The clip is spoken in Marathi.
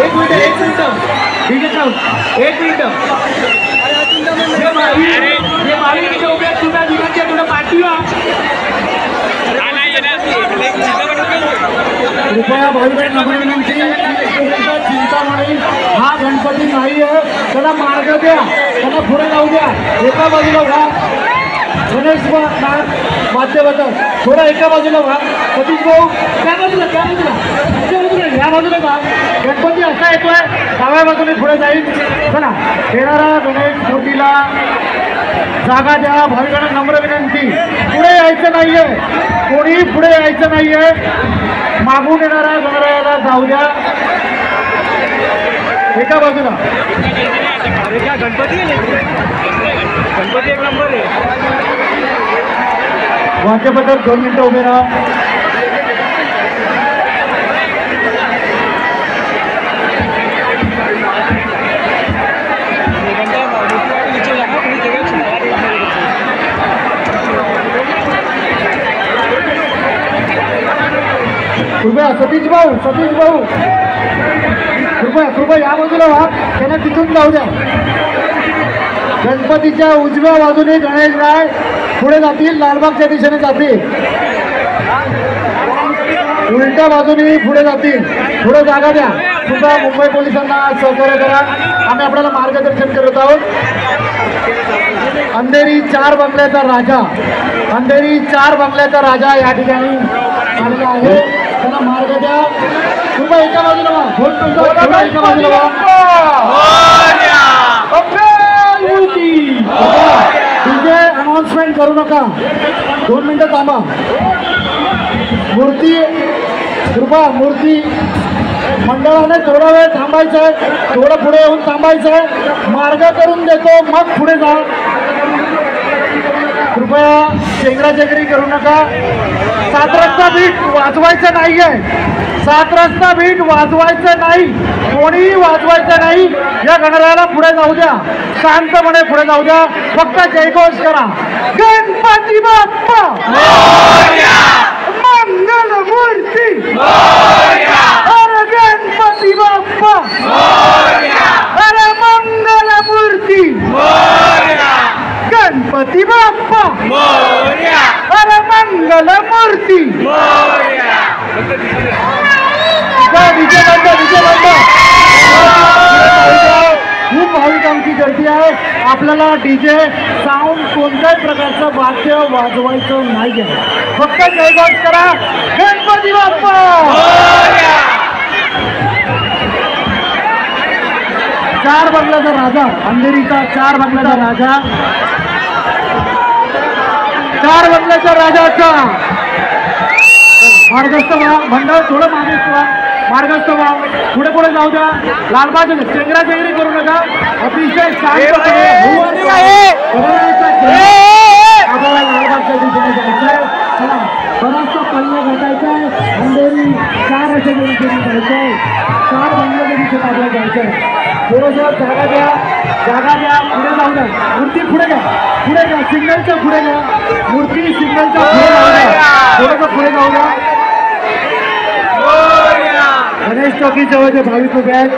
एक मिनिट ठीक आहे साहेब, एक मिनिट जे मालिक तिथे उभे आहेत तुला विनंती आहे थोडं पाठवा कृपया भाईबहीण विनंती चिंतामणी हा गणपती नाही आहे त्याला मार्ग द्या त्याला पुढे जाऊ द्या एका बाजूला व्हा गणेश माध्यमात थोडा एका बाजूला व्हा सतीश भाऊ त्या बाजूला या बाजूला व्हा गणपती असा येतोय डाव्या बाजूने पुढे जाईल चला येणारा गणेश मूर्तीला जागा द्या भाविकांना नम्र विनंती पुढे यायचं नाहीये कोणी पुढे यायचं नाहीये मागून येणारा गणरायाला जाऊ द्या एका बाजूला गणपती एक नंबर आहे वाक्यपत्र 2 मिनिटं उभे राहा कृपया सतीश भाऊ कृपया या बाजूला व्हा त्यांना तिथून जाऊ द्या गणपतीच्या उजव्या बाजूने गणेश राय पुढे जातील लालबागच्या दिशेने जातील उलट्या बाजूने पुढे जातील थोडं जागा द्या सुद्धा मुंबई पोलिसांना सहकार्य करा आम्ही आपल्याला मार्गदर्शन करत आहोत अंधेरी 4 बंगल्याचा राजा या ठिकाणी आलेला आहे त्यांना मार्ग द्या कृपया एका बाजूला व्हा एका बाजूला व्हा तुझे अनाउन्समेंट करू नका 2 मिनिटं थांबा मूर्ती मंडळाने थोडा वेळ थांबायचं आहे थोडं पुढे येऊन थांबायचं आहे मार्ग करून देतो मग पुढे जा कृपया चेंगराचेंगरी करू नका 7 रस्ता बीट वाजवायचं नाहीये 7 रस्ता बीट वाजवायचं नाही कोणीही वाजवायचं नाही या गणरायाला पुढे जाऊ द्या शांतपणे पुढे जाऊ द्या फक्त जयघोष करा गणपती बाप्पा मंगल मूर्ती अरे गणपती बाप्पा अरे मंगल मूर्ती गणपती बाप्पा अरे मंगल मूर्ती डीजे बंद खूप भाविकांची गर्दी आहे आपल्याला डीजे साऊंड कोणत्याही प्रकारचं वाद्य वाजवायचं नाही आहे फक्त जयघोष करा गणपती बाप्पा 4 बंगल्याचा राजा अंधेरीचा 4 बंगल्याचा राजा 4 बंगल्याच्या राजाचा मार्गस्थ व्हा मंडळ थोडं मार्गस्थ व्हा पुढे जाऊ द्या लालबाग चेंगराचेंगरी करू नका अतिशय शांतपणे आपल्याला लालबागच्या दिशेने जायचंय चला बराचसा पल्ला घटायचा आहे अंधेरी 4 अशा दिशेने जायचंय 4 बंगल्याच्या दिशेने आपल्याला जायचंय थोडंसं जागा द्या पुढे जाऊ द्या मूर्ती पुढे घ्या सिग्नलच्या पुढे घ्या मूर्ती सिग्नलच्या थोडंसं पुढे जाऊ द्या गणेश चौकी जवळचे भाविक उभे आहेत